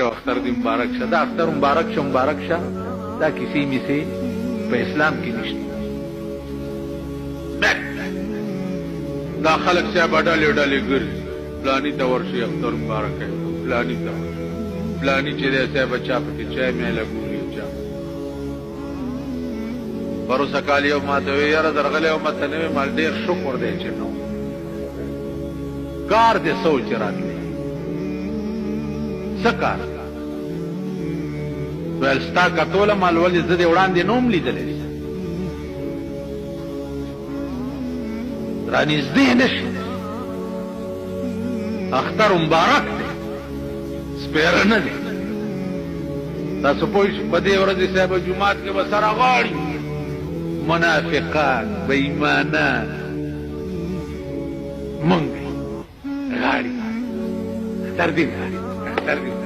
شه اختر دې مبارک شه. دا اختر مبارک شه مبارک شه دا کیسې میسې په اسلام کې نشته. دا خلک صاحب ډلې ډلې ګرځي فلاني ته ورشي اختر مبارک دی فلاني ته فلاني چې دی صاحب چا پکې چای میله ګوري چا پروسه کال یو ما ته وی یاره درغلی او ما ته نه وی مال ډېر شکر دی چې نو کار دې سوچ راتلی څه کار ویل ستا کتوله مال ولې زه دې وړاندې نوم لیدلی رانږدې نه شي اختر مبارک دی سپیره نه دی. تاسو پوه شئ په دې ورځې صاحب جومات کې به سره غاړي منافقان بې ایمانان مونږ غاړي اختر دې غاړي اختر دې